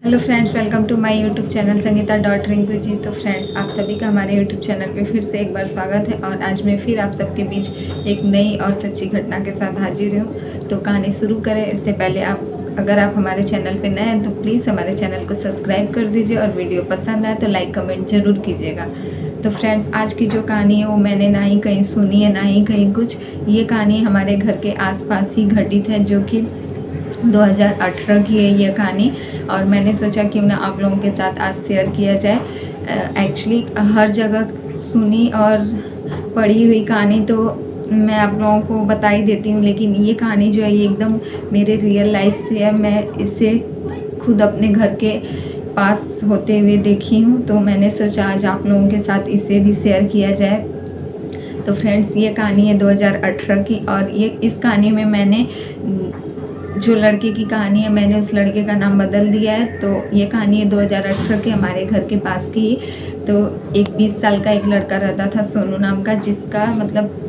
Hello friends, welcome to my YouTube channel Sangeeta dot Rinku ji. तो friends, आप सभी का हमारे यूट्यूब चैनल पे फिर से एक बार स्वागत है और आज मैं फिर आप सबके बीच एक नई और सच्ची घटना के साथ हाजिर हूँ। तो कहानी शुरू करें इससे पहले अगर आप हमारे चैनल पे नए हैं तो प्लीज़ हमारे चैनल को सब्सक्राइब कर दीजिए और वीडियो पसंद आए तो लाइक कमेंट ज़रूर कीजिएगा। तो फ्रेंड्स, आज की जो कहानी है वो मैंने ना ही कहीं सुनी है ना ही कहीं कुछ। ये कहानी हमारे घर के आसपास ही घटित है, जो कि 2018 की है ये कहानी। और मैंने सोचा क्यों ना आप लोगों के साथ आज शेयर किया जाए। एक्चुअली हर जगह सुनी और पढ़ी हुई कहानी तो मैं आप लोगों को बता ही देती हूँ, लेकिन ये कहानी जो है ये एकदम मेरे रियल लाइफ से है। मैं इसे खुद अपने घर के पास होते हुए देखी हूँ, तो मैंने सोचा आज आप लोगों के साथ इसे भी शेयर किया जाए। तो फ्रेंड्स, ये कहानी है 2018 की और ये इस कहानी में मैंने जो लड़के की कहानी है मैंने उस लड़के का नाम बदल दिया है। तो ये कहानी है 2018 के हमारे घर के पास की। तो एक 20 साल का एक लड़का रहता था सोनू नाम का, जिसका मतलब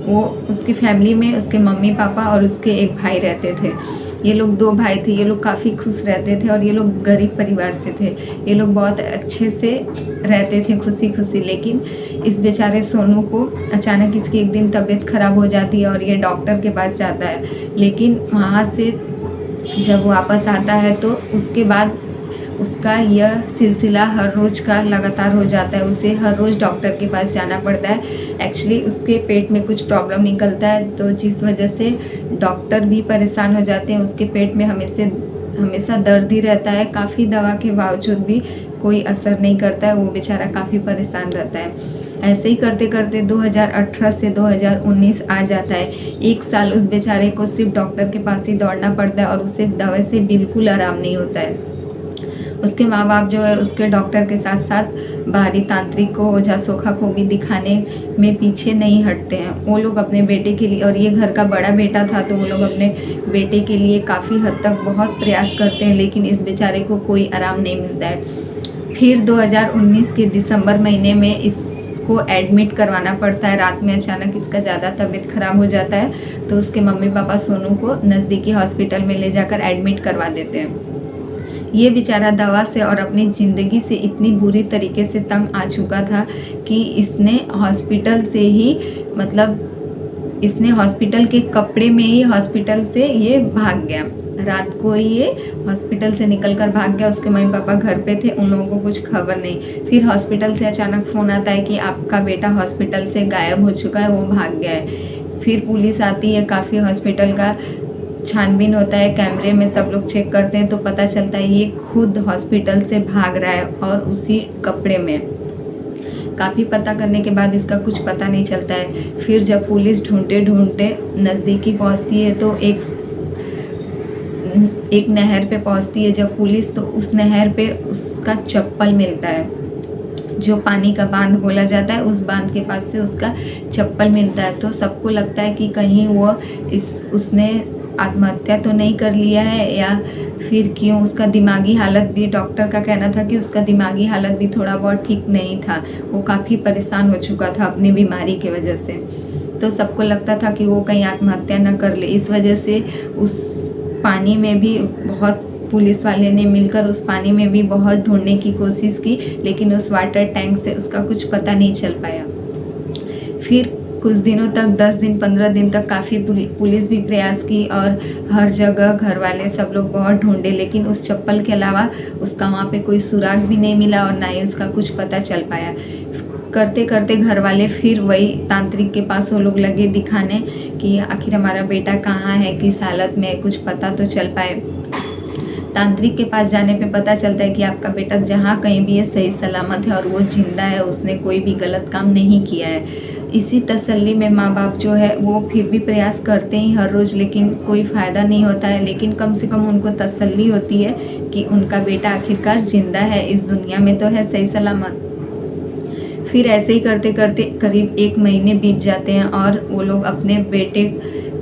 वो उसकी फैमिली में उसके मम्मी पापा और उसके एक भाई रहते थे। ये लोग 2 भाई थे। ये लोग काफ़ी खुश रहते थे और ये लोग गरीब परिवार से थे। ये लोग बहुत अच्छे से रहते थे, खुशी खुशी। लेकिन इस बेचारे सोनू को अचानक इसकी एक दिन तबीयत ख़राब हो जाती है और ये डॉक्टर के पास जाता है। लेकिन वहाँ से जब वापस आता है तो उसके बाद उसका यह सिलसिला हर रोज़ का लगातार हो जाता है। उसे हर रोज़ डॉक्टर के पास जाना पड़ता है। एक्चुअली उसके पेट में कुछ प्रॉब्लम निकलता है, तो जिस वजह से डॉक्टर भी परेशान हो जाते हैं। उसके पेट में हमेशा दर्द ही रहता है। काफ़ी दवा के बावजूद भी कोई असर नहीं करता है। वो बेचारा काफ़ी परेशान रहता है। ऐसे ही करते करते 2018 से 2019 आ जाता है। 1 साल उस बेचारे को सिर्फ डॉक्टर के पास ही दौड़ना पड़ता है और उसे दवा से बिल्कुल आराम नहीं होता है। उसके माँ बाप जो है उसके डॉक्टर के साथ साथ बाहरी तांत्रिक को, ओझा सोखा को भी दिखाने में पीछे नहीं हटते हैं। वो लोग अपने बेटे के लिए, और ये घर का बड़ा बेटा था, तो वो लोग अपने बेटे के लिए काफ़ी हद तक बहुत प्रयास करते हैं, लेकिन इस बेचारे को कोई आराम नहीं मिलता है। फिर 2019 के दिसंबर महीने में इसको एडमिट करवाना पड़ता है। रात में अचानक इसका ज़्यादा तबीयत ख़राब हो जाता है, तो उसके मम्मी पापा सोनू को नज़दीकी हॉस्पिटल में ले जाकर एडमिट करवा देते हैं। ये बेचारा दवा से और अपनी ज़िंदगी से इतनी बुरी तरीके से तंग आ चुका था कि इसने हॉस्पिटल से ही, मतलब इसने हॉस्पिटल के कपड़े में ही हॉस्पिटल से ये भाग गया। रात को ही ये हॉस्पिटल से निकलकर भाग गया। उसके मम्मी पापा घर पे थे, उन लोगों को कुछ खबर नहीं। फिर हॉस्पिटल से अचानक फ़ोन आता है कि आपका बेटा हॉस्पिटल से गायब हो चुका है, वो भाग गया है। फिर पुलिस आती है, काफ़ी हॉस्पिटल का छानबीन होता है, कैमरे में सब लोग चेक करते हैं, तो पता चलता है ये खुद हॉस्पिटल से भाग रहा है और उसी कपड़े में। काफ़ी पता करने के बाद इसका कुछ पता नहीं चलता है। फिर जब पुलिस ढूंढते ढूंढते नज़दीकी पहुंचती है तो एक नहर पे पहुंचती है जब पुलिस, तो उस नहर पे उसका चप्पल मिलता है। जो पानी का बांध बोला जाता है, उस बांध के पास से उसका चप्पल मिलता है। तो सबको लगता है कि कहीं वो उसने आत्महत्या तो नहीं कर लिया है, या फिर क्यों। उसका दिमागी हालत भी, डॉक्टर का कहना था कि उसका दिमागी हालत भी थोड़ा बहुत ठीक नहीं था। वो काफ़ी परेशान हो चुका था अपनी बीमारी की वजह से। तो सबको लगता था कि वो कहीं आत्महत्या न कर ले। इस वजह से उस पानी में भी बहुत, पुलिस वाले ने मिलकर उस पानी में भी बहुत ढूंढने की कोशिश की, लेकिन उस वाटर टैंक से उसका कुछ पता नहीं चल पाया। फिर कुछ दिनों तक, 10 दिन 15 दिन तक काफ़ी पुलिस भी प्रयास की और हर जगह घर वाले सब लोग बहुत ढूंढे, लेकिन उस चप्पल के अलावा उसका वहाँ पे कोई सुराग भी नहीं मिला और ना ही उसका कुछ पता चल पाया। करते करते घर वाले फिर वही तांत्रिक के पास वो लोग लगे दिखाने कि आखिर हमारा बेटा कहाँ है, किस हालत में, कुछ पता तो चल पाए। तांत्रिक के पास जाने पे पता चलता है कि आपका बेटा जहाँ कहीं भी है सही सलामत है और वो जिंदा है, उसने कोई भी गलत काम नहीं किया है। इसी तसल्ली में माँ बाप जो है वो फिर भी प्रयास करते हैं हर रोज़, लेकिन कोई फ़ायदा नहीं होता है। लेकिन कम से कम उनको तसल्ली होती है कि उनका बेटा आखिरकार जिंदा है, इस दुनिया में तो है सही सलामत। फिर ऐसे ही करते करते करीब 1 महीने बीत जाते हैं और वो लोग अपने बेटे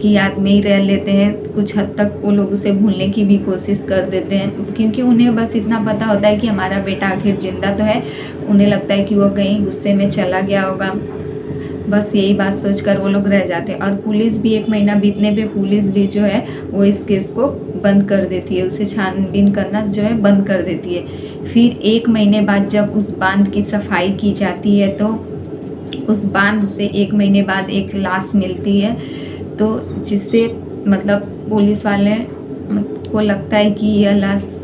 की याद में ही रह लेते हैं। कुछ हद तक वो लोग उसे भूलने की भी कोशिश कर देते हैं, क्योंकि उन्हें बस इतना पता होता है कि हमारा बेटा आखिर जिंदा तो है। उन्हें लगता है कि वो कहीं गुस्से में चला गया होगा, बस यही बात सोचकर वो लोग रह जाते हैं। और पुलिस भी 1 महीना बीतने पे पुलिस भी जो है वो इस केस को बंद कर देती है, उसे छानबीन करना जो है बंद कर देती है। फिर 1 महीने बाद जब उस बांध की सफाई की जाती है तो उस बांध से 1 महीने बाद एक लाश मिलती है, तो जिससे मतलब पुलिस वाले को लगता है कि यह लाश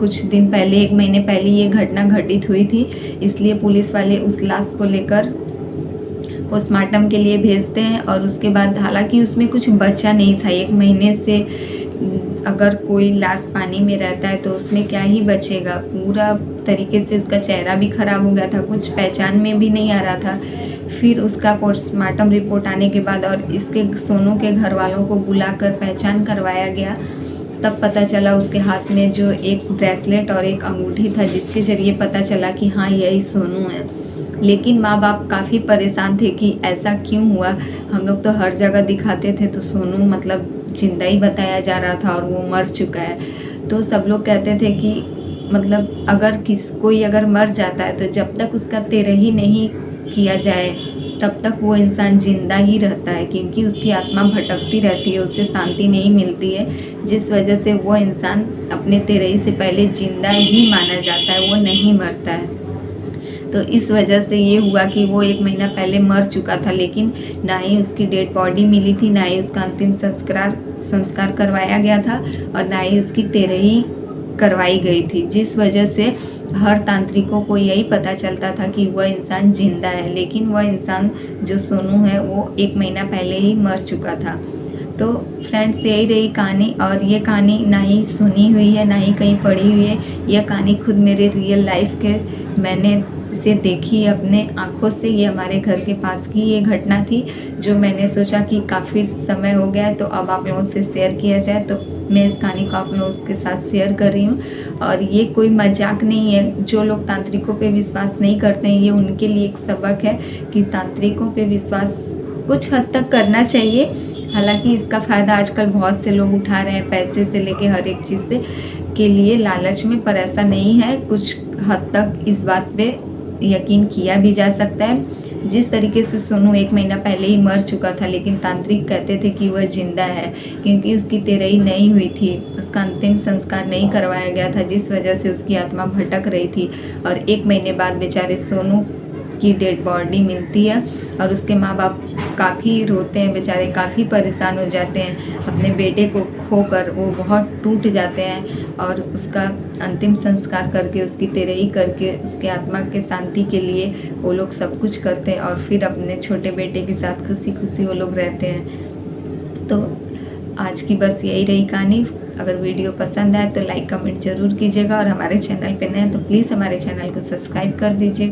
कुछ दिन पहले 1 महीने पहले ये घटना घटित हुई थी, इसलिए पुलिस वाले उस लाश को लेकर पोस्टमार्टम के लिए भेजते हैं। और उसके बाद हालांकि उसमें कुछ बचा नहीं था, 1 महीने से अगर कोई लाश पानी में रहता है तो उसमें क्या ही बचेगा, पूरा तरीके से उसका चेहरा भी ख़राब हो गया था, कुछ पहचान में भी नहीं आ रहा था। फिर उसका पोस्टमार्टम रिपोर्ट आने के बाद और इसके सोनू के घर वालों को बुलाकर पहचान करवाया गया, तब पता चला उसके हाथ में जो एक ब्रेसलेट और एक अंगूठी था, जिसके ज़रिए पता चला कि हाँ यही सोनू है। लेकिन माँ बाप काफ़ी परेशान थे कि ऐसा क्यों हुआ, हम लोग तो हर जगह दिखाते थे तो सोनू मतलब जिंदा ही बताया जा रहा था और वो मर चुका है। तो सब लोग कहते थे कि मतलब अगर कोई अगर मर जाता है तो जब तक उसका तेरही नहीं किया जाए तब तक वो इंसान जिंदा ही रहता है, क्योंकि उसकी आत्मा भटकती रहती है, उसे शांति नहीं मिलती है, जिस वजह से वो इंसान अपने तेरही से पहले जिंदा ही माना जाता है, वो नहीं मरता है। तो इस वजह से ये हुआ कि वो 1 महीना पहले मर चुका था, लेकिन ना ही उसकी डेड बॉडी मिली थी, ना ही उसका अंतिम संस्कार करवाया गया था और ना ही उसकी तेरही करवाई गई थी, जिस वजह से हर तांत्रिकों को यही पता चलता था कि वह इंसान जिंदा है, लेकिन वह इंसान जो सोनू है वो 1 महीना पहले ही मर चुका था। तो फ्रेंड्स यही रही कहानी, और ये कहानी ना ही सुनी हुई है ना ही कहीं पढ़ी हुई है, यह कहानी खुद मेरे रियल लाइफ के मैंने इसे देखी अपने आँखों से। ये हमारे घर के पास की ये घटना थी, जो मैंने सोचा कि काफ़ी समय हो गया है तो अब आप लोगों से शेयर किया जाए, तो मैं इस कहानी को आप लोगों के साथ शेयर कर रही हूँ। और ये कोई मजाक नहीं है, जो लोग तांत्रिकों पे विश्वास नहीं करते हैं ये उनके लिए एक सबक है कि तांत्रिकों पे विश्वास कुछ हद तक करना चाहिए। हालांकि इसका फ़ायदा आजकल बहुत से लोग उठा रहे हैं, पैसे से लेके हर एक चीज़ से के लिए लालच में, पर ऐसा नहीं है। कुछ हद तक इस बात पे यकीन किया भी जा सकता है। जिस तरीके से सोनू 1 महीना पहले ही मर चुका था, लेकिन तांत्रिक कहते थे कि वह जिंदा है, क्योंकि उसकी तेरही नहीं हुई थी, उसका अंतिम संस्कार नहीं करवाया गया था, जिस वजह से उसकी आत्मा भटक रही थी। और 1 महीने बाद बेचारे सोनू की डेड बॉडी मिलती है और उसके माँ बाप काफ़ी रोते हैं, बेचारे काफ़ी परेशान हो जाते हैं, अपने बेटे को खोकर वो बहुत टूट जाते हैं। और उसका अंतिम संस्कार करके उसकी तेरही करके उसके आत्मा के शांति के लिए वो लोग सब कुछ करते हैं और फिर अपने छोटे बेटे के साथ खुशी खुशी वो लोग रहते हैं। तो आज की बस यही रही कहानी। अगर वीडियो पसंद आए तो लाइक कमेंट ज़रूर कीजिएगा, और हमारे चैनल पे नए हैं तो प्लीज़ हमारे चैनल को सब्सक्राइब कर दीजिएगा।